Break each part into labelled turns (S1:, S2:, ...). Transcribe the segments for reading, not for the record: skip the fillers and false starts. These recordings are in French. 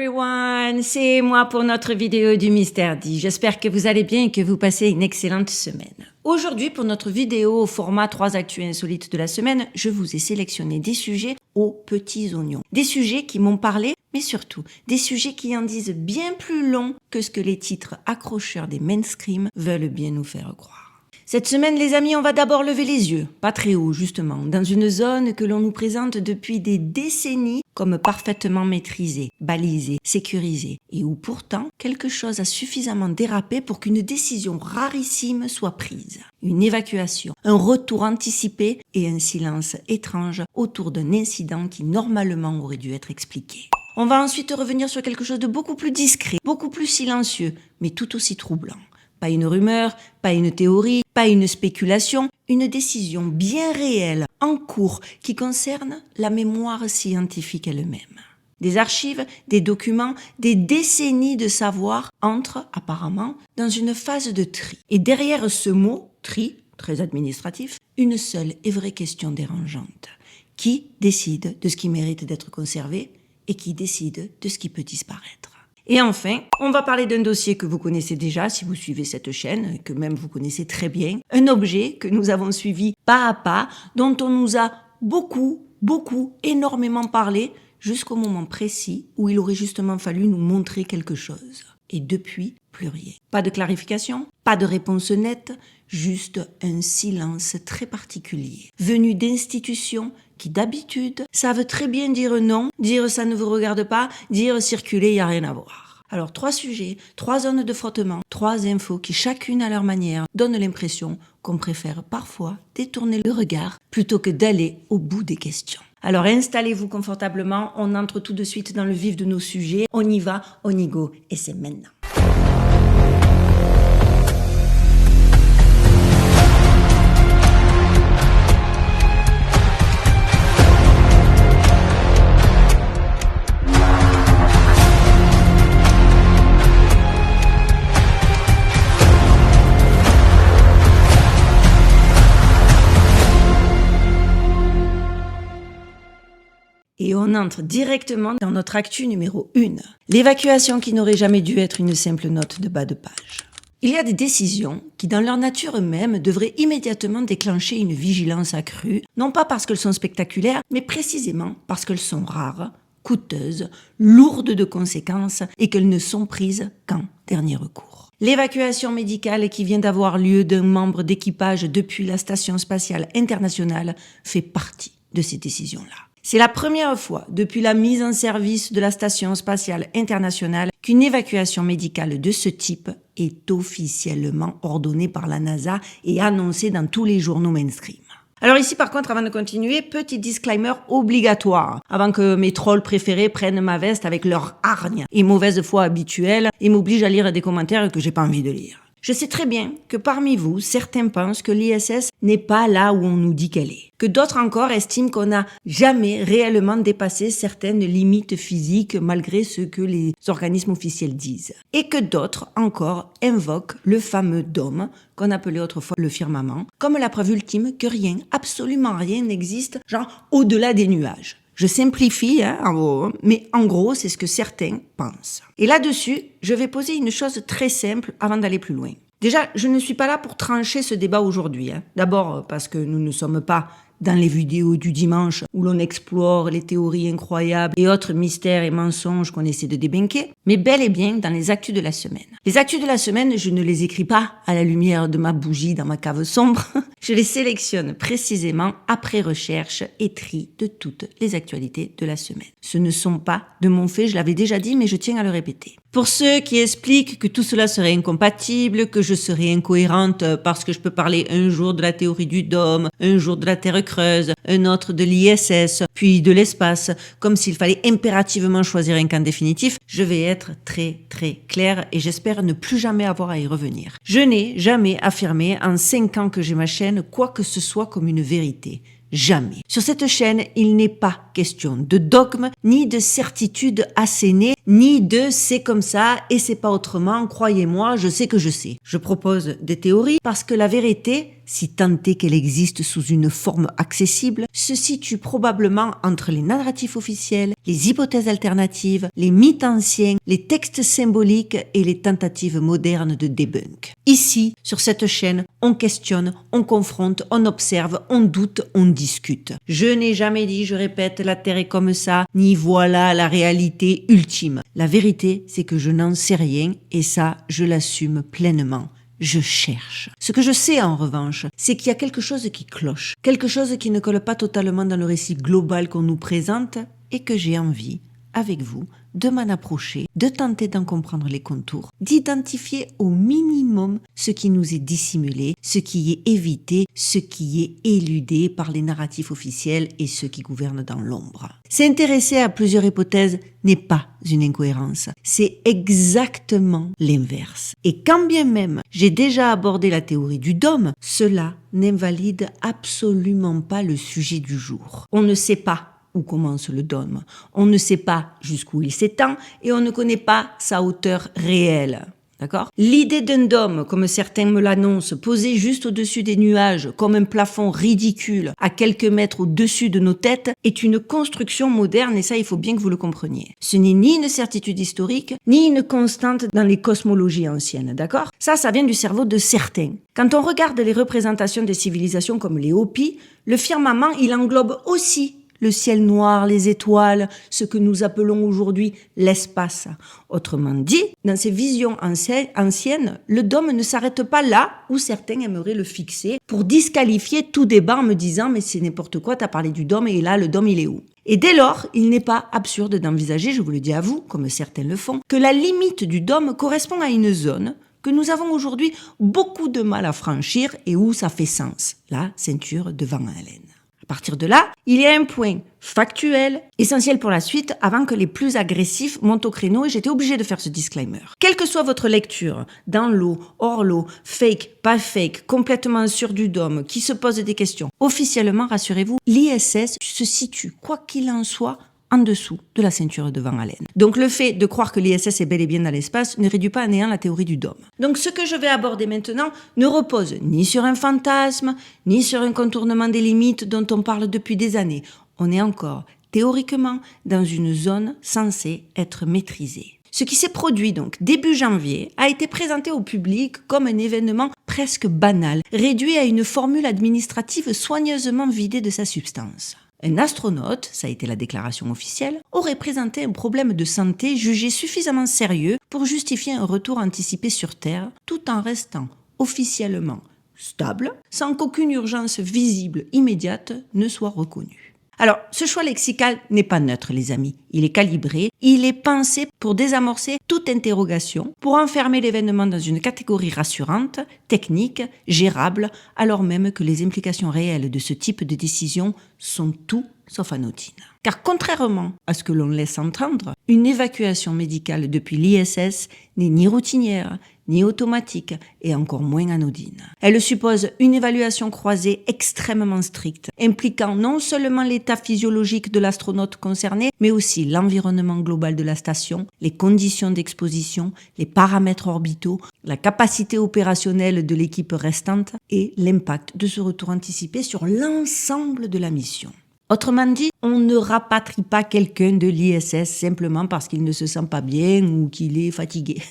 S1: everyone, c'est moi pour notre vidéo du Mystère dit. J'espère que vous allez bien et que vous passez une excellente semaine. Aujourd'hui, pour notre vidéo au format 3 actus insolites de la semaine, je vous ai sélectionné des sujets aux petits oignons. Des sujets qui m'ont parlé, mais surtout des sujets qui en disent bien plus long que ce que les titres accrocheurs des mainstream veulent bien nous faire croire. Cette semaine, les amis, on va d'abord lever les yeux, pas très haut justement, dans une zone que l'on nous présente depuis des décennies comme parfaitement maîtrisée, balisée, sécurisée, et où pourtant quelque chose a suffisamment dérapé pour qu'une décision rarissime soit prise. Une évacuation, un retour anticipé et un silence étrange autour d'un incident qui normalement aurait dû être expliqué. On va ensuite revenir sur quelque chose de beaucoup plus discret, beaucoup plus silencieux, mais tout aussi troublant. Pas une rumeur, pas une théorie, pas une spéculation, une décision bien réelle, en cours, qui concerne la mémoire scientifique elle-même. Des archives, des documents, des décennies de savoir entrent, apparemment, dans une phase de tri. Et derrière ce mot, tri, très administratif, une seule et vraie question dérangeante. Qui décide de ce qui mérite d'être conservé et qui décide de ce qui peut disparaître? Et enfin, on va parler d'un dossier que vous connaissez déjà si vous suivez cette chaîne, que même vous connaissez très bien. Un objet que nous avons suivi pas à pas, dont on nous a énormément parlé, jusqu'au moment précis où il aurait justement fallu nous montrer quelque chose. Et depuis, plus rien. Pas de clarification, pas de réponse nette, juste un silence très particulier, venu d'institutions qui d'habitude savent très bien dire non, dire ça ne vous regarde pas, dire circuler, il n'y a rien à voir. Alors 3 sujets, 3 zones de frottement, 3 infos qui chacune à leur manière donnent l'impression qu'on préfère parfois détourner le regard plutôt que d'aller au bout des questions. Alors installez-vous confortablement, on entre tout de suite dans le vif de nos sujets, on y va, on y go et c'est maintenant. Et on entre directement dans notre actu numéro 1. L'évacuation qui n'aurait jamais dû être une simple note de bas de page. Il y a des décisions qui, dans leur nature même, devraient immédiatement déclencher une vigilance accrue, non pas parce qu'elles sont spectaculaires, mais précisément parce qu'elles sont rares, coûteuses, lourdes de conséquences et qu'elles ne sont prises qu'en dernier recours. L'évacuation médicale qui vient d'avoir lieu d'un membre d'équipage depuis la Station spatiale internationale fait partie de ces décisions-là. C'est la première fois depuis la mise en service de la Station spatiale internationale qu'une évacuation médicale de ce type est officiellement ordonnée par la NASA et annoncée dans tous les journaux mainstream. Alors ici par contre, avant de continuer, petit disclaimer obligatoire, avant que mes trolls préférés prennent ma veste avec leur hargne et mauvaise foi habituelle et m'obligent à lire des commentaires que j'ai pas envie de lire. Je sais très bien que parmi vous, certains pensent que l'ISS n'est pas là où on nous dit qu'elle est. Que d'autres encore estiment qu'on n'a jamais réellement dépassé certaines limites physiques malgré ce que les organismes officiels disent. Et que d'autres encore invoquent le fameux dôme, qu'on appelait autrefois le firmament, comme la preuve ultime que rien, absolument rien n'existe, genre au-delà des nuages. Je simplifie, mais en gros, c'est ce que certains pensent. Et là-dessus, je vais poser une chose très simple avant d'aller plus loin. Déjà, je ne suis pas là pour trancher ce débat aujourd'hui. D'abord, parce que nous ne sommes pas dans les vidéos du dimanche où l'on explore les théories incroyables et autres mystères et mensonges qu'on essaie de débunker, mais bel et bien dans les actus de la semaine. Les actus de la semaine, je ne les écris pas à la lumière de ma bougie dans ma cave sombre. Je les sélectionne précisément après recherche et tri de toutes les actualités de la semaine. Ce ne sont pas de mon fait, je l'avais déjà dit, mais je tiens à le répéter. Pour ceux qui expliquent que tout cela serait incompatible, que je serais incohérente parce que je peux parler un jour de la théorie du dôme, un jour de la Terre creuse, un autre de l'ISS, puis de l'espace, comme s'il fallait impérativement choisir un camp définitif, je vais être très claire et j'espère ne plus jamais avoir à y revenir. Je n'ai jamais affirmé en 5 ans que j'ai ma chaîne quoi que ce soit comme une vérité. Jamais. Sur cette chaîne, il n'est pas question de dogme, ni de certitude assénée, ni de c'est comme ça et c'est pas autrement, croyez-moi, je sais que je sais. Je propose des théories parce que la vérité, si tant est qu'elle existe sous une forme accessible, se situe probablement entre les narratifs officiels, les hypothèses alternatives, les mythes anciens, les textes symboliques et les tentatives modernes de debunk. Ici, sur cette chaîne, on questionne, on confronte, on observe, on doute, on discute. Je n'ai jamais dit, je répète, la Terre est comme ça, ni voilà la réalité ultime. La vérité, c'est que je n'en sais rien et ça, je l'assume pleinement. Je cherche. Ce que je sais en revanche, c'est qu'il y a quelque chose qui cloche, quelque chose qui ne colle pas totalement dans le récit global qu'on nous présente et que j'ai envie, avec vous, de m'en approcher, de tenter d'en comprendre les contours, d'identifier au minimum ce qui nous est dissimulé, ce qui est évité, ce qui est éludé par les narratifs officiels et ceux qui gouvernent dans l'ombre. S'intéresser à plusieurs hypothèses n'est pas une incohérence, c'est exactement l'inverse. Et quand bien même j'ai déjà abordé la théorie du dôme, cela n'invalide absolument pas le sujet du jour. On ne sait pas où commence le dôme. On ne sait pas jusqu'où il s'étend et on ne connaît pas sa hauteur réelle. D'accord ? L'idée d'un dôme, comme certains me l'annoncent, posé juste au-dessus des nuages, comme un plafond ridicule à quelques mètres au-dessus de nos têtes, est une construction moderne et ça, il faut bien que vous le compreniez. Ce n'est ni une certitude historique, ni une constante dans les cosmologies anciennes, d'accord ? Ça vient du cerveau de certains. Quand on regarde les représentations des civilisations comme les Hopis, le firmament, il englobe aussi le ciel noir, les étoiles, ce que nous appelons aujourd'hui l'espace. Autrement dit, dans ces visions anciennes, le dôme ne s'arrête pas là où certains aimeraient le fixer pour disqualifier tout débat en me disant « mais c'est n'importe quoi, t'as parlé du dôme et là, le dôme il est où ?» Et dès lors, il n'est pas absurde d'envisager, je vous le dis à vous, comme certains le font, que la limite du dôme correspond à une zone que nous avons aujourd'hui beaucoup de mal à franchir et où ça fait sens, la ceinture de Van Allen. À partir de là, il y a un point factuel, essentiel pour la suite, avant que les plus agressifs montent au créneau et j'étais obligée de faire ce disclaimer. Quelle que soit votre lecture, dans l'eau, hors l'eau, fake, pas fake, complètement sûr du dôme, qui se pose des questions, officiellement, rassurez-vous, l'ISS se situe, quoi qu'il en soit, en dessous de la ceinture de Van Allen. Donc le fait de croire que l'ISS est bel et bien dans l'espace ne réduit pas à néant la théorie du dôme. Donc ce que je vais aborder maintenant ne repose ni sur un fantasme, ni sur un contournement des limites dont on parle depuis des années. On est encore, théoriquement, dans une zone censée être maîtrisée. Ce qui s'est produit donc début janvier a été présenté au public comme un événement presque banal, réduit à une formule administrative soigneusement vidée de sa substance. Un astronaute, ça a été la déclaration officielle, aurait présenté un problème de santé jugé suffisamment sérieux pour justifier un retour anticipé sur Terre, tout en restant officiellement stable, sans qu'aucune urgence visible immédiate ne soit reconnue. Alors, ce choix lexical n'est pas neutre, les amis. Il est calibré, il est pensé pour désamorcer toute interrogation, pour enfermer l'événement dans une catégorie rassurante, technique, gérable, alors même que les implications réelles de ce type de décision sont tout sauf anodines. Car contrairement à ce que l'on laisse entendre, une évacuation médicale depuis l'ISS n'est ni routinière, ni automatique et encore moins anodine. Elle suppose une évaluation croisée extrêmement stricte, impliquant non seulement l'état physiologique de l'astronaute concerné, mais aussi l'environnement global de la station, les conditions d'exposition, les paramètres orbitaux, la capacité opérationnelle de l'équipe restante et l'impact de ce retour anticipé sur l'ensemble de la mission. Autrement dit, on ne rapatrie pas quelqu'un de l'ISS simplement parce qu'il ne se sent pas bien ou qu'il est fatigué.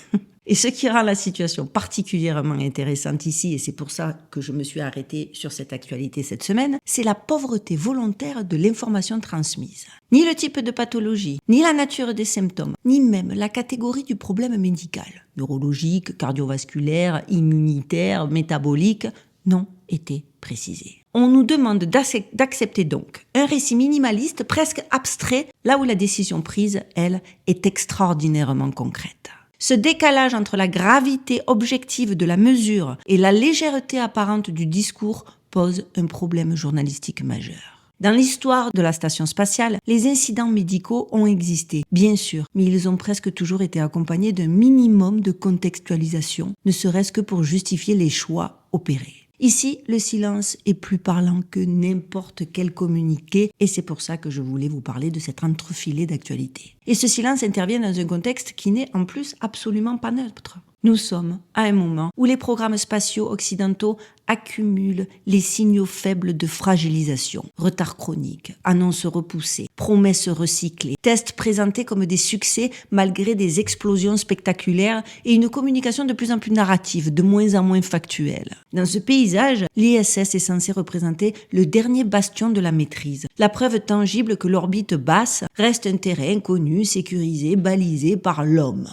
S1: Et ce qui rend la situation particulièrement intéressante ici, et c'est pour ça que je me suis arrêtée sur cette actualité cette semaine, c'est la pauvreté volontaire de l'information transmise. Ni le type de pathologie, ni la nature des symptômes, ni même la catégorie du problème médical, neurologique, cardiovasculaire, immunitaire, métabolique, n'ont été précisés. On nous demande d'accepter donc un récit minimaliste, presque abstrait, là où la décision prise, elle, est extraordinairement concrète. Ce décalage entre la gravité objective de la mesure et la légèreté apparente du discours pose un problème journalistique majeur. Dans l'histoire de la station spatiale, les incidents médicaux ont existé, bien sûr, mais ils ont presque toujours été accompagnés d'un minimum de contextualisation, ne serait-ce que pour justifier les choix opérés. Ici, le silence est plus parlant que n'importe quel communiqué et c'est pour ça que je voulais vous parler de cet entrefilet d'actualité. Et ce silence intervient dans un contexte qui n'est en plus absolument pas neutre. Nous sommes à un moment où les programmes spatiaux occidentaux accumulent les signaux faibles de fragilisation. Retard chronique, annonces repoussées, promesses recyclées, tests présentés comme des succès malgré des explosions spectaculaires et une communication de plus en plus narrative, de moins en moins factuelle. Dans ce paysage, l'ISS est censé représenter le dernier bastion de la maîtrise, la preuve tangible que l'orbite basse reste un terrain connu, sécurisé, balisé par l'homme.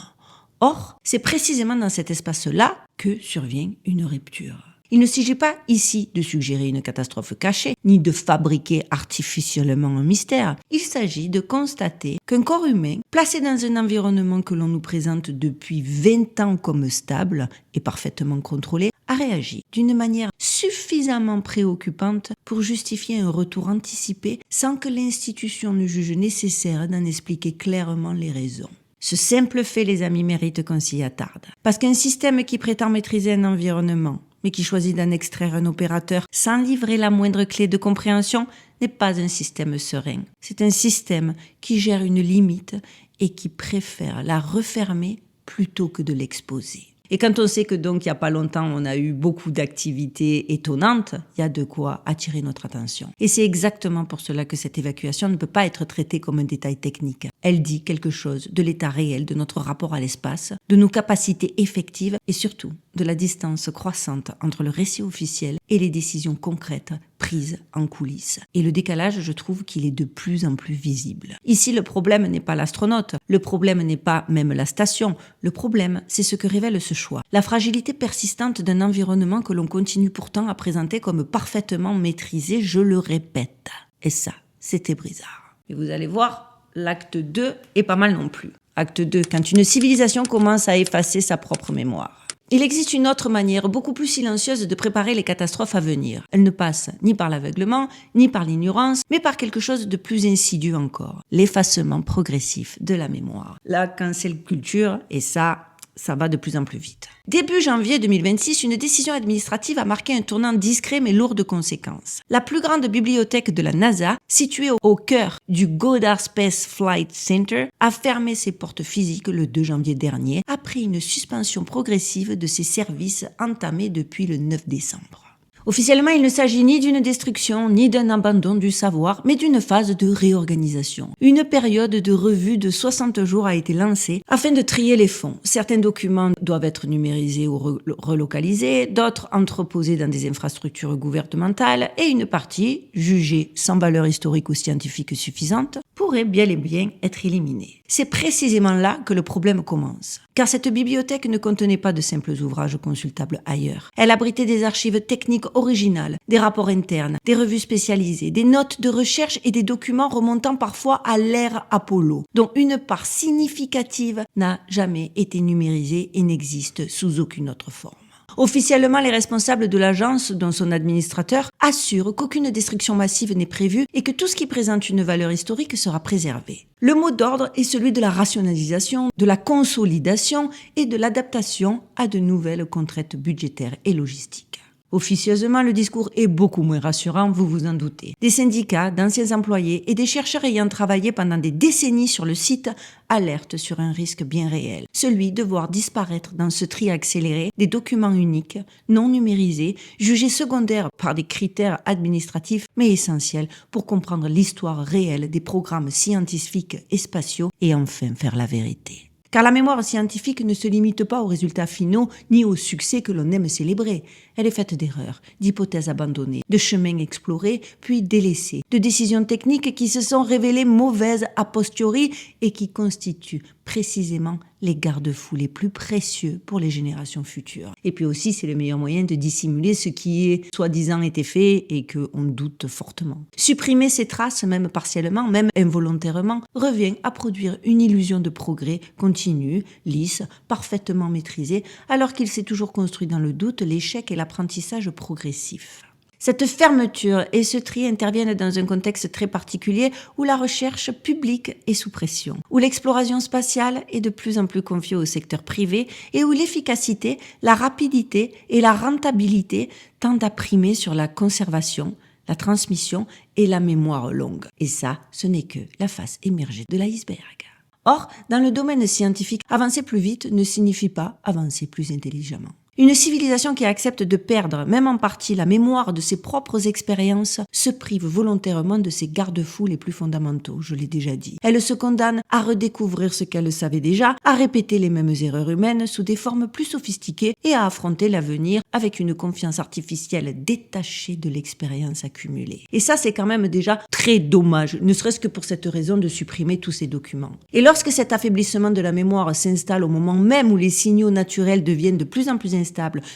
S1: Or, c'est précisément dans cet espace-là que survient une rupture. Il ne s'agit pas ici de suggérer une catastrophe cachée, ni de fabriquer artificiellement un mystère. Il s'agit de constater qu'un corps humain, placé dans un environnement que l'on nous présente depuis 20 ans comme stable et parfaitement contrôlé, a réagi d'une manière suffisamment préoccupante pour justifier un retour anticipé sans que l'institution ne juge nécessaire d'en expliquer clairement les raisons. Ce simple fait, les amis, mérite qu'on s'y attarde. Parce qu'un système qui prétend maîtriser un environnement, mais qui choisit d'en extraire un opérateur sans livrer la moindre clé de compréhension, n'est pas un système serein. C'est un système qui gère une limite et qui préfère la refermer plutôt que de l'exposer. Et quand on sait que donc il n'y a pas longtemps on a eu beaucoup d'activités étonnantes, il y a de quoi attirer notre attention. Et c'est exactement pour cela que cette évacuation ne peut pas être traitée comme un détail technique. Elle dit quelque chose de l'état réel de notre rapport à l'espace, de nos capacités effectives et surtout de la distance croissante entre le récit officiel et les décisions concrètes prises en coulisses. Et le décalage, je trouve qu'il est de plus en plus visible. Ici, le problème n'est pas l'astronaute, le problème n'est pas même la station, le problème, c'est ce que révèle ce choix. La fragilité persistante d'un environnement que l'on continue pourtant à présenter comme parfaitement maîtrisé, je le répète. Et ça, c'était Brizard. Et vous allez voir, l'acte 2 est pas mal non plus. Acte 2, quand une civilisation commence à effacer sa propre mémoire. Il existe une autre manière, beaucoup plus silencieuse, de préparer les catastrophes à venir. Elle ne passe ni par l'aveuglement, ni par l'ignorance, mais par quelque chose de plus insidieux encore. L'effacement progressif de la mémoire. La cancel culture, et ça va de plus en plus vite. Début janvier 2026, une décision administrative a marqué un tournant discret mais lourd de conséquences. La plus grande bibliothèque de la NASA, située au cœur du Goddard Space Flight Center, a fermé ses portes physiques le 2 janvier dernier, après une suspension progressive de ses services entamés depuis le 9 décembre. Officiellement, il ne s'agit ni d'une destruction, ni d'un abandon du savoir, mais d'une phase de réorganisation. Une période de revue de 60 jours a été lancée afin de trier les fonds. Certains documents doivent être numérisés ou relocalisés, d'autres entreposés dans des infrastructures gouvernementales, et une partie, jugée sans valeur historique ou scientifique suffisante, pourrait bel et bien être éliminée. C'est précisément là que le problème commence. Car cette bibliothèque ne contenait pas de simples ouvrages consultables ailleurs. Elle abritait des archives techniques originales, des rapports internes, des revues spécialisées, des notes de recherche et des documents remontant parfois à l'ère Apollo, dont une part significative n'a jamais été numérisée et n'existe sous aucune autre forme. Officiellement, les responsables de l'agence, dont son administrateur, assurent qu'aucune destruction massive n'est prévue et que tout ce qui présente une valeur historique sera préservé. Le mot d'ordre est celui de la rationalisation, de la consolidation et de l'adaptation à de nouvelles contraintes budgétaires et logistiques. Officieusement, le discours est beaucoup moins rassurant, vous vous en doutez. Des syndicats, d'anciens employés et des chercheurs ayant travaillé pendant des décennies sur le site alertent sur un risque bien réel, celui de voir disparaître dans ce tri accéléré des documents uniques, non numérisés, jugés secondaires par des critères administratifs, mais essentiels pour comprendre l'histoire réelle des programmes scientifiques et spatiaux et enfin faire la vérité. Car la mémoire scientifique ne se limite pas aux résultats finaux ni aux succès que l'on aime célébrer. Elle est faite d'erreurs, d'hypothèses abandonnées, de chemins explorés puis délaissés, de décisions techniques qui se sont révélées mauvaises a posteriori et qui constituent précisément les garde-fous les plus précieux pour les générations futures. Et puis aussi, c'est le meilleur moyen de dissimuler ce qui est soi-disant été fait et qu'on doute fortement. Supprimer ces traces, même partiellement, même involontairement, revient à produire une illusion de progrès continu, lisse, parfaitement maîtrisé, alors qu'il s'est toujours construit dans le doute, l'échec et l'apprentissage progressif. Cette fermeture et ce tri interviennent dans un contexte très particulier où la recherche publique est sous pression, où l'exploration spatiale est de plus en plus confiée au secteur privé et où l'efficacité, la rapidité et la rentabilité tendent à primer sur la conservation, la transmission et la mémoire longue. Et ça, ce n'est que la face émergée de l'iceberg. Or, dans le domaine scientifique, avancer plus vite ne signifie pas avancer plus intelligemment. Une civilisation qui accepte de perdre, même en partie, la mémoire de ses propres expériences se prive volontairement de ses garde-fous les plus fondamentaux, je l'ai déjà dit. Elle se condamne à redécouvrir ce qu'elle savait déjà, à répéter les mêmes erreurs humaines sous des formes plus sophistiquées et à affronter l'avenir avec une confiance artificielle détachée de l'expérience accumulée. Et ça, c'est quand même déjà très dommage, ne serait-ce que pour cette raison de supprimer tous ces documents. Et lorsque cet affaiblissement de la mémoire s'installe au moment même où les signaux naturels deviennent de plus en plus instables,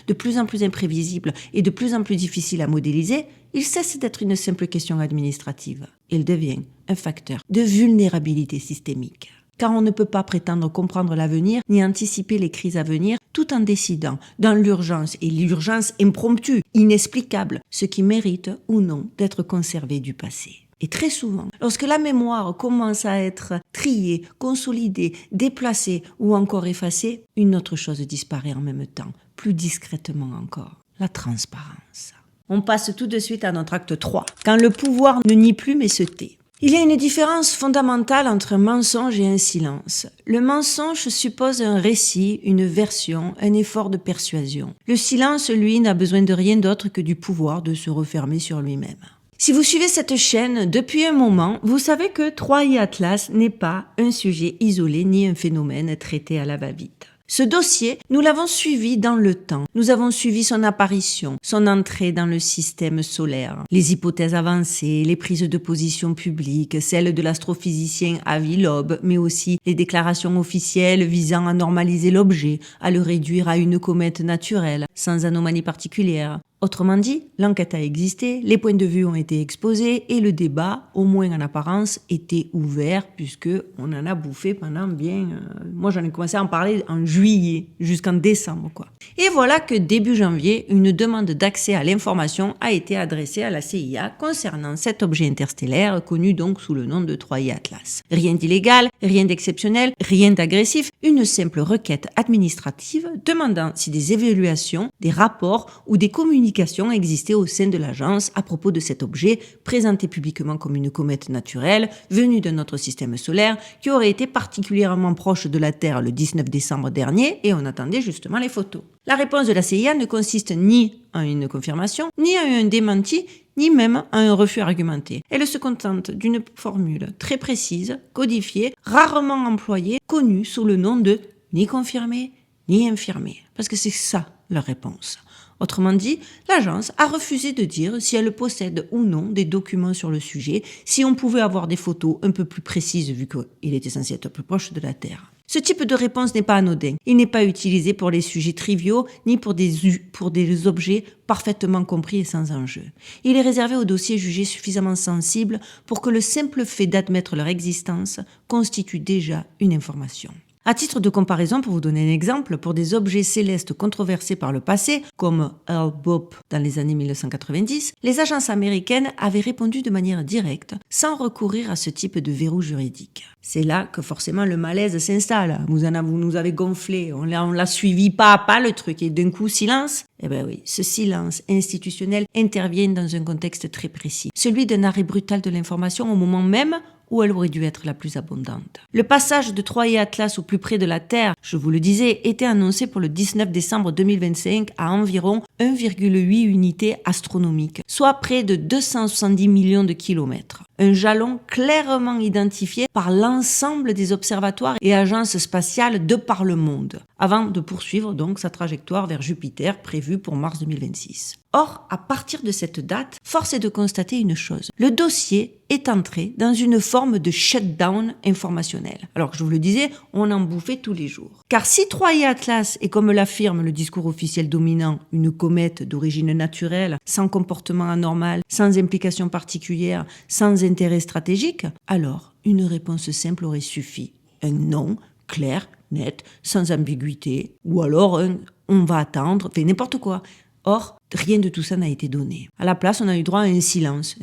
S1: de plus en plus imprévisibles et de plus en plus difficiles à modéliser, il cesse d'être une simple question administrative. Il devient un facteur de vulnérabilité systémique. Car on ne peut pas prétendre comprendre l'avenir ni anticiper les crises à venir tout en décidant dans l'urgence et l'urgence impromptue, inexplicable, ce qui mérite ou non d'être conservé du passé. Et très souvent, lorsque la mémoire commence à être triée, consolidée, déplacée ou encore effacée, une autre chose disparaît en même temps, plus discrètement encore, la transparence. On passe tout de suite à notre acte 3, quand le pouvoir ne nie plus mais se tait. Il y a une différence fondamentale entre un mensonge et un silence. Le mensonge suppose un récit, une version, un effort de persuasion. Le silence, lui, n'a besoin de rien d'autre que du pouvoir de se refermer sur lui-même. Si vous suivez cette chaîne depuis un moment, vous savez que Troie et Atlas n'est pas un sujet isolé ni un phénomène traité à la va-vite. Ce dossier, nous l'avons suivi dans le temps. Nous avons suivi son apparition, son entrée dans le système solaire, les hypothèses avancées, les prises de position publiques, celles de l'astrophysicien Avi Loeb, mais aussi les déclarations officielles visant à normaliser l'objet, à le réduire à une comète naturelle, sans anomalie particulière. Autrement dit, l'enquête a existé, les points de vue ont été exposés et le débat, au moins en apparence, était ouvert puisque on en a bouffé pendant bien... moi j'en ai commencé à en parler en juillet jusqu'en décembre quoi. Et voilà que début janvier, une demande d'accès à l'information a été adressée à la CIA concernant cet objet interstellaire connu donc sous le nom de Troie et Atlas. Rien d'illégal, rien d'exceptionnel, rien d'agressif, une simple requête administrative demandant si des évaluations, des rapports ou des communications existaient au sein de l'agence à propos de cet objet présenté publiquement comme une comète naturelle venue de notre système solaire qui aurait été particulièrement proche de la Terre le 19 décembre dernier et on attendait justement les photos. La réponse de la CIA ne consiste ni en une confirmation, ni en un démenti, ni même en un refus argumenté. Elle se contente d'une formule très précise, codifiée, rarement employée, connue sous le nom de ni confirmé, ni infirmé. Parce que c'est ça leur réponse. Autrement dit, l'agence a refusé de dire si elle possède ou non des documents sur le sujet, si on pouvait avoir des photos un peu plus précises vu qu'il était censé être plus proche de la Terre. Ce type de réponse n'est pas anodin. Il n'est pas utilisé pour les sujets triviaux ni pour des objets parfaitement compris et sans enjeu. Il est réservé aux dossiers jugés suffisamment sensibles pour que le simple fait d'admettre leur existence constitue déjà une information. À titre de comparaison, pour vous donner un exemple, pour des objets célestes controversés par le passé, comme Earl Bopp dans les années 1990, les agences américaines avaient répondu de manière directe, sans recourir à ce type de verrou juridique. C'est là que forcément le malaise s'installe. Vous nous avez gonflé, on l'a suivi pas à pas le truc, et d'un coup, silence. Eh ben oui, ce silence institutionnel intervient dans un contexte très précis, celui d'un arrêt brutal de l'information au moment même où elle aurait dû être la plus abondante. Le passage de Troie et Atlas au plus près de la Terre, je vous le disais, était annoncé pour le 19 décembre 2025 à environ 1,8 unités astronomiques, soit près de 270 millions de kilomètres. Un jalon clairement identifié par l'ensemble des observatoires et agences spatiales de par le monde, avant de poursuivre donc sa trajectoire vers Jupiter prévue pour mars 2026. Or, à partir de cette date, force est de constater une chose. Le dossier est entré dans une forme de shutdown informationnel. Alors que je vous le disais, on en bouffait tous les jours. Car si Troie et Atlas est, comme l'affirme le discours officiel dominant, une comète d'origine naturelle, sans comportement anormal, sans implication particulière, sans intérêt stratégique, alors une réponse simple aurait suffi. Un non, clair, net, sans ambiguïté, ou alors un on va attendre, fait n'importe quoi. Or, rien de tout ça n'a été donné. À la place, on a eu droit à un silence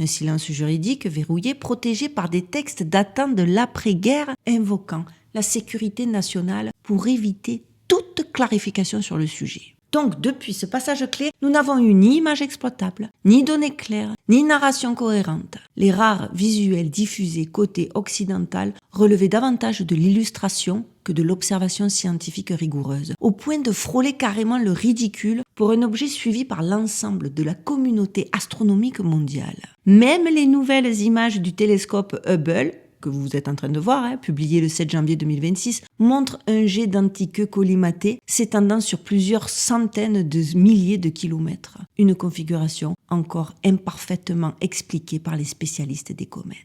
S1: juridique verrouillé, protégé par des textes datant de l'après-guerre, invoquant la sécurité nationale pour éviter toute clarification sur le sujet. Donc, depuis ce passage clé, nous n'avons eu ni image exploitable, ni données claires, ni narration cohérente. Les rares visuels diffusés côté occidental relevaient davantage de l'illustration que de l'observation scientifique rigoureuse, au point de frôler carrément le ridicule pour un objet suivi par l'ensemble de la communauté astronomique mondiale. Même les nouvelles images du télescope Hubble, que vous êtes en train de voir, publié le 7 janvier 2026, montre un jet d'antiqueux collimaté s'étendant sur plusieurs centaines de milliers de kilomètres. Une configuration encore imparfaitement expliquée par les spécialistes des comètes.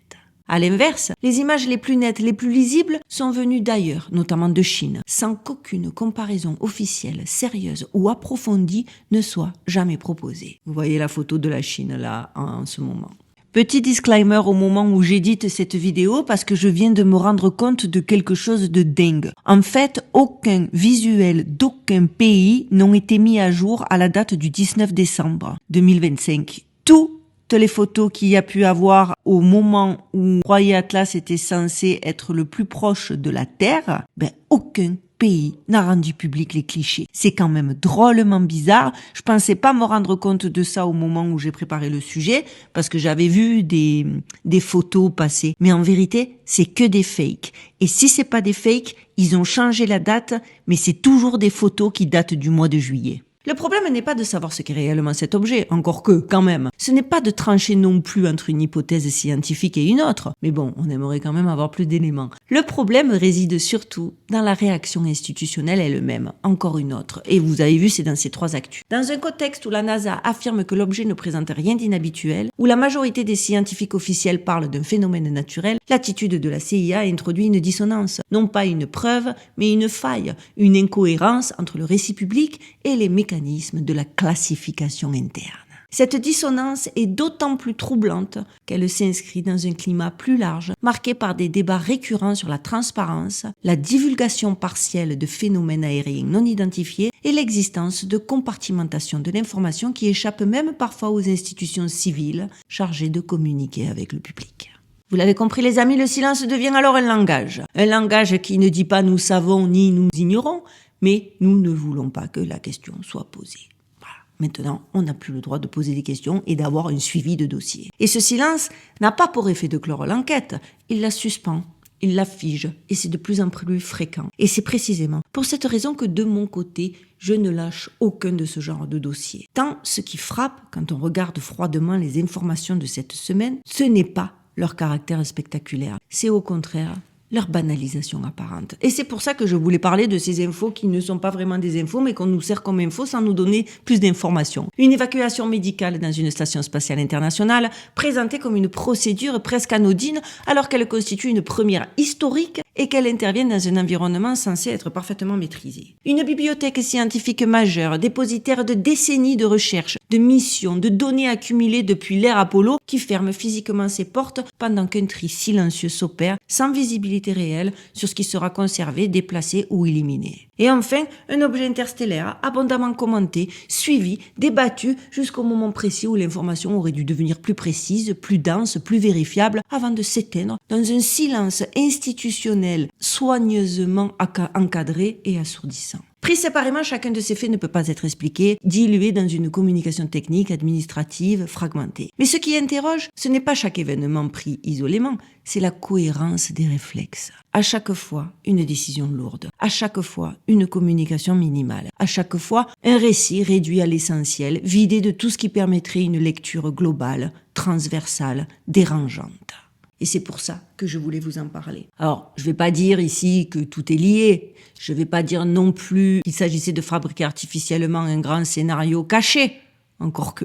S1: À l'inverse, les images les plus nettes, les plus lisibles sont venues d'ailleurs, notamment de Chine, sans qu'aucune comparaison officielle, sérieuse ou approfondie ne soit jamais proposée. Vous voyez la photo de la Chine là en ce moment. Petit disclaimer au moment où j'édite cette vidéo parce que je viens de me rendre compte de quelque chose de dingue. En fait, aucun visuel d'aucun pays n'ont été mis à jour à la date du 19 décembre 2025. Toutes les photos qu'il y a pu avoir au moment où Royer Atlas était censé être le plus proche de la Terre, aucun pays n'a rendu public les clichés. C'est quand même drôlement bizarre. Je pensais pas me rendre compte de ça au moment où j'ai préparé le sujet, parce que j'avais vu des photos passer. Mais en vérité, c'est que des fakes. Et si c'est pas des fakes, ils ont changé la date, mais c'est toujours des photos qui datent du mois de juillet. Le problème n'est pas de savoir ce qu'est réellement cet objet, encore que, quand même. Ce n'est pas de trancher non plus entre une hypothèse scientifique et une autre. Mais bon, on aimerait quand même avoir plus d'éléments. Le problème réside surtout dans la réaction institutionnelle elle-même. Encore une autre. Et vous avez vu, c'est dans ces 3 actus. Dans un contexte où la NASA affirme que l'objet ne présente rien d'inhabituel, où la majorité des scientifiques officiels parlent d'un phénomène naturel, l'attitude de la CIA introduit une dissonance. Non pas une preuve, mais une faille, une incohérence entre le récit public et les mécanismes de la classification interne. Cette dissonance est d'autant plus troublante qu'elle s'inscrit dans un climat plus large, marqué par des débats récurrents sur la transparence, la divulgation partielle de phénomènes aériens non identifiés et l'existence de compartimentation de l'information qui échappe même parfois aux institutions civiles chargées de communiquer avec le public. Vous l'avez compris les amis, le silence devient alors un langage. Un langage qui ne dit pas nous savons ni nous ignorons, mais nous ne voulons pas que la question soit posée. Voilà. Maintenant, on n'a plus le droit de poser des questions et d'avoir un suivi de dossier. Et ce silence n'a pas pour effet de clore l'enquête, il la suspend, il la fige, et c'est de plus en plus fréquent. Et c'est précisément pour cette raison que de mon côté, je ne lâche aucun de ce genre de dossier. Tant ce qui frappe, quand on regarde froidement les informations de cette semaine, ce n'est pas leur caractère spectaculaire, c'est au contraire leur banalisation apparente. Et c'est pour ça que je voulais parler de ces infos qui ne sont pas vraiment des infos, mais qu'on nous sert comme infos sans nous donner plus d'informations. Une évacuation médicale dans une station spatiale internationale, présentée comme une procédure presque anodine, alors qu'elle constitue une première historique et qu'elle intervient dans un environnement censé être parfaitement maîtrisé. Une bibliothèque scientifique majeure, dépositaire de décennies de recherches, de missions, de données accumulées depuis l'ère Apollo, qui ferme physiquement ses portes pendant qu'un tri silencieux s'opère, sans visibilité réelle sur ce qui sera conservé, déplacé ou éliminé. Et enfin, un objet interstellaire abondamment commenté, suivi, débattu jusqu'au moment précis où l'information aurait dû devenir plus précise, plus dense, plus vérifiable avant de s'éteindre dans un silence institutionnel soigneusement encadré et assourdissant. Pris séparément, chacun de ces faits ne peut pas être expliqué, dilué dans une communication technique, administrative, fragmentée. Mais ce qui interroge, ce n'est pas chaque événement pris isolément, c'est la cohérence des réflexes. À chaque fois, une décision lourde. À chaque fois, une communication minimale. À chaque fois, un récit réduit à l'essentiel, vidé de tout ce qui permettrait une lecture globale, transversale, dérangeante. Et c'est pour ça que je voulais vous en parler. Alors, je ne vais pas dire ici que tout est lié. Je ne vais pas dire non plus qu'il s'agissait de fabriquer artificiellement un grand scénario caché. Encore que.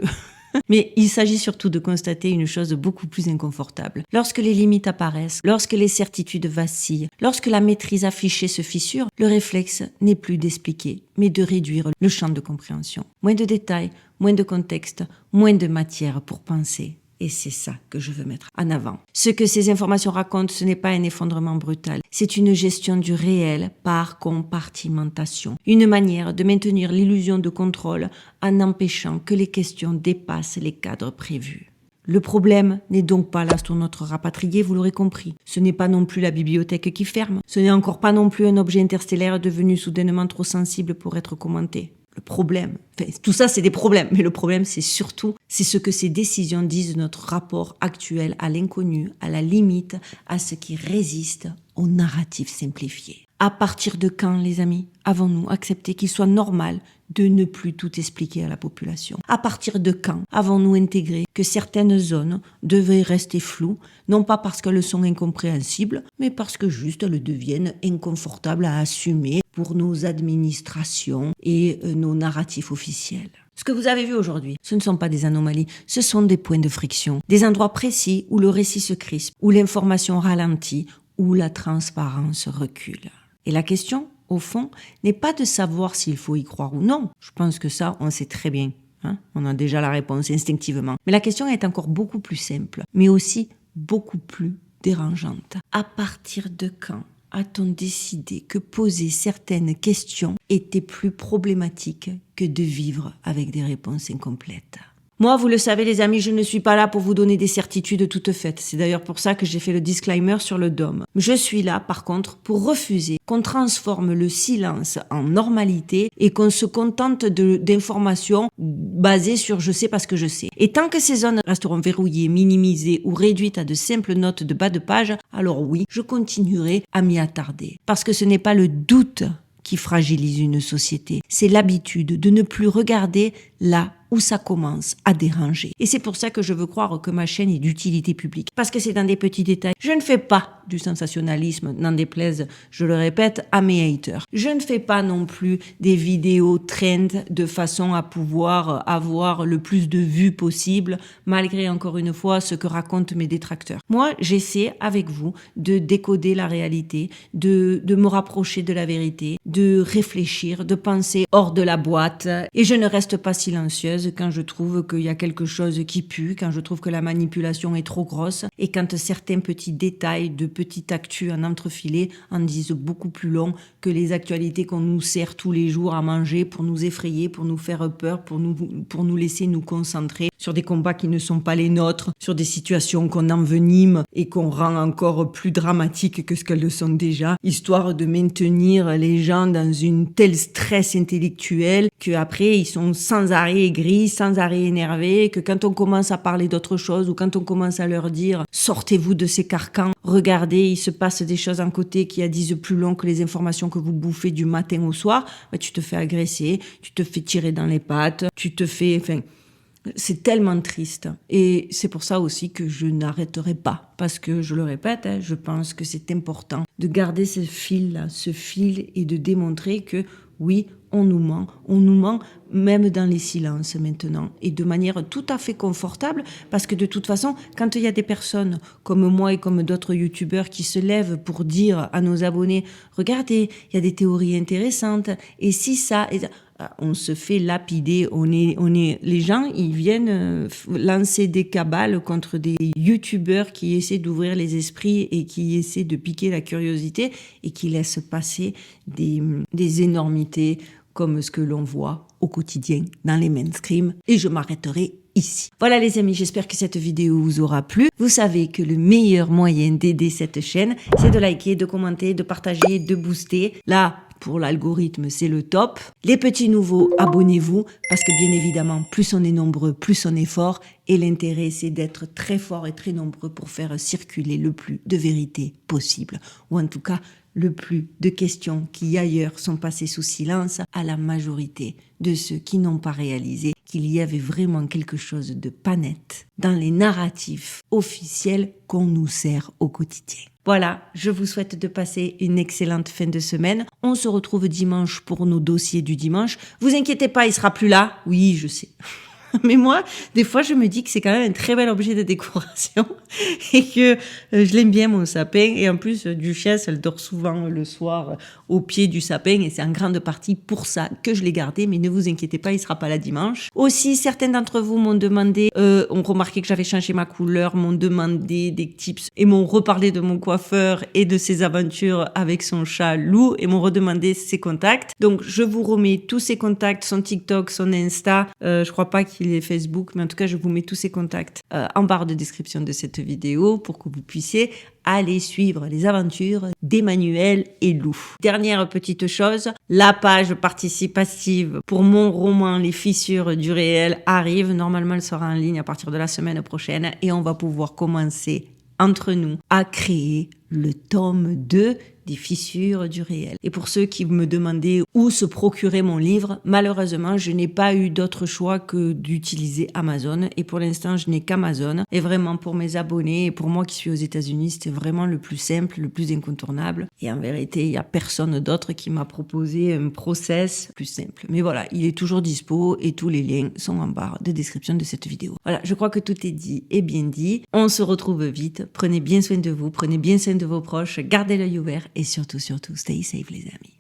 S1: Mais il s'agit surtout de constater une chose beaucoup plus inconfortable. Lorsque les limites apparaissent, lorsque les certitudes vacillent, lorsque la maîtrise affichée se fissure, le réflexe n'est plus d'expliquer, mais de réduire le champ de compréhension. Moins de détails, moins de contexte, moins de matière pour penser. Et c'est ça que je veux mettre en avant. Ce que ces informations racontent, ce n'est pas un effondrement brutal. C'est une gestion du réel par compartimentation. Une manière de maintenir l'illusion de contrôle en empêchant que les questions dépassent les cadres prévus. Le problème n'est donc pas l'astronaute rapatrié, vous l'aurez compris. Ce n'est pas non plus la bibliothèque qui ferme. Ce n'est encore pas non plus un objet interstellaire devenu soudainement trop sensible pour être commenté. Le problème, enfin, tout ça c'est des problèmes, mais le problème c'est surtout, c'est ce que ces décisions disent de notre rapport actuel à l'inconnu, à la limite, à ce qui résiste au narratif simplifié. À partir de quand, les amis, avons-nous accepté qu'il soit normal de ne plus tout expliquer à la population? À partir de quand avons-nous intégré que certaines zones devaient rester floues, non pas parce qu'elles sont incompréhensibles, mais parce que juste elles deviennent inconfortables à assumer pour nos administrations et nos narratifs officiels? Ce que vous avez vu aujourd'hui, ce ne sont pas des anomalies, ce sont des points de friction, des endroits précis où le récit se crispe, où l'information ralentit, où la transparence recule. Et la question, au fond, n'est pas de savoir s'il faut y croire ou non. Je pense que ça, on sait très bien. On a déjà la réponse instinctivement. Mais la question est encore beaucoup plus simple, mais aussi beaucoup plus dérangeante. À partir de quand a-t-on décidé que poser certaines questions était plus problématique que de vivre avec des réponses incomplètes? Moi, vous le savez les amis, je ne suis pas là pour vous donner des certitudes toutes faites. C'est d'ailleurs pour ça que j'ai fait le disclaimer sur le DOM. Je suis là, par contre, pour refuser qu'on transforme le silence en normalité et qu'on se contente d'informations basées sur je sais parce que je sais. Et tant que ces zones resteront verrouillées, minimisées ou réduites à de simples notes de bas de page, alors oui, je continuerai à m'y attarder. Parce que ce n'est pas le doute qui fragilise une société, c'est l'habitude de ne plus regarder là où ça commence à déranger. Et c'est pour ça que je veux croire que ma chaîne est d'utilité publique. Parce que c'est dans des petits détails. Je ne fais pas du sensationnalisme, n'en déplaise, je le répète, à mes haters. Je ne fais pas non plus des vidéos trend de façon à pouvoir avoir le plus de vues possible, malgré encore une fois ce que racontent mes détracteurs. Moi, j'essaie avec vous de décoder la réalité, de me rapprocher de la vérité, de réfléchir, de penser hors de la boîte. Et je ne reste pas silencieuse quand je trouve qu'il y a quelque chose qui pue, quand je trouve que la manipulation est trop grosse et quand certains petits détails de petites actus en entrefilet en disent beaucoup plus long que les actualités qu'on nous sert tous les jours à manger pour nous effrayer, pour nous faire peur, pour nous laisser nous concentrer sur des combats qui ne sont pas les nôtres, sur des situations qu'on envenime et qu'on rend encore plus dramatiques que ce qu'elles le sont déjà, histoire de maintenir les gens dans une telle stress intellectuel qu'après ils sont sans arrêt aigris, sans arrêt énervés, que quand on commence à parler d'autre chose ou quand on commence à leur dire « sortez-vous de ces carcans, regardez, il se passe des choses en côté qui en disent plus long que les informations que vous bouffez du matin au soir », tu te fais agresser, tu te fais tirer dans les pattes, tu te fais... C'est tellement triste. Et c'est pour ça aussi que je n'arrêterai pas. Parce que, je le répète, je pense que c'est important de garder ce fil-là, ce fil et de démontrer que oui, on nous ment même dans les silences maintenant, et de manière tout à fait confortable, parce que de toute façon, quand il y a des personnes comme moi et comme d'autres youtubeurs qui se lèvent pour dire à nos abonnés, regardez, il y a des théories intéressantes, et si ça... on se fait lapider, les gens, ils viennent lancer des cabales contre des youtubeurs qui essaient d'ouvrir les esprits et qui essaient de piquer la curiosité et qui laissent passer des énormités comme ce que l'on voit au quotidien dans les mainstreams. Et je m'arrêterai ici. Voilà les amis, j'espère que cette vidéo vous aura plu. Vous savez que le meilleur moyen d'aider cette chaîne, c'est de liker, de commenter, de partager, de booster. Là, pour l'algorithme, c'est le top. Les petits nouveaux, abonnez-vous, parce que bien évidemment, plus on est nombreux, plus on est fort. Et l'intérêt, c'est d'être très fort et très nombreux pour faire circuler le plus de vérité possible. Ou en tout cas, le plus de questions qui ailleurs sont passées sous silence à la majorité de ceux qui n'ont pas réalisé qu'il y avait vraiment quelque chose de pas net dans les narratifs officiels qu'on nous sert au quotidien. Voilà, je vous souhaite de passer une excellente fin de semaine. On se retrouve dimanche pour nos dossiers du dimanche. Vous inquiétez pas, il sera plus là. Oui, je sais. Mais moi, des fois, je me dis que c'est quand même un très bel objet de décoration et que je l'aime bien, mon sapin. Et en plus, Duchesse, elle dort souvent le soir au pied du sapin et c'est en grande partie pour ça que je l'ai gardé. Mais ne vous inquiétez pas, il sera pas là dimanche. Aussi, certains d'entre vous m'ont demandé, ont remarqué que j'avais changé ma couleur, m'ont demandé des tips et m'ont reparlé de mon coiffeur et de ses aventures avec son chat Lou et m'ont redemandé ses contacts. Donc, je vous remets tous ses contacts, son TikTok, son Insta. Je crois pas qu'il s'il est Facebook, mais en tout cas, je vous mets tous ses contacts en barre de description de cette vidéo pour que vous puissiez aller suivre les aventures d'Emmanuel et Lou. Dernière petite chose, la page participative pour mon roman Les Fissures du réel arrive. Normalement, elle sera en ligne à partir de la semaine prochaine et on va pouvoir commencer entre nous à créer le tome 2 des Fissures du réel. Et pour ceux qui me demandaient où se procurer mon livre, malheureusement, je n'ai pas eu d'autre choix que d'utiliser Amazon. Et pour l'instant, je n'ai qu'Amazon. Et vraiment, pour mes abonnés et pour moi qui suis aux États-Unis, c'était vraiment le plus simple, le plus incontournable. Et en vérité, il n'y a personne d'autre qui m'a proposé un process plus simple. Mais voilà, il est toujours dispo et tous les liens sont en barre de description de cette vidéo. Voilà, je crois que tout est dit et bien dit. On se retrouve vite. Prenez bien soin de vous, prenez bien soin de vos proches, gardez l'œil ouvert et surtout, stay safe les amis.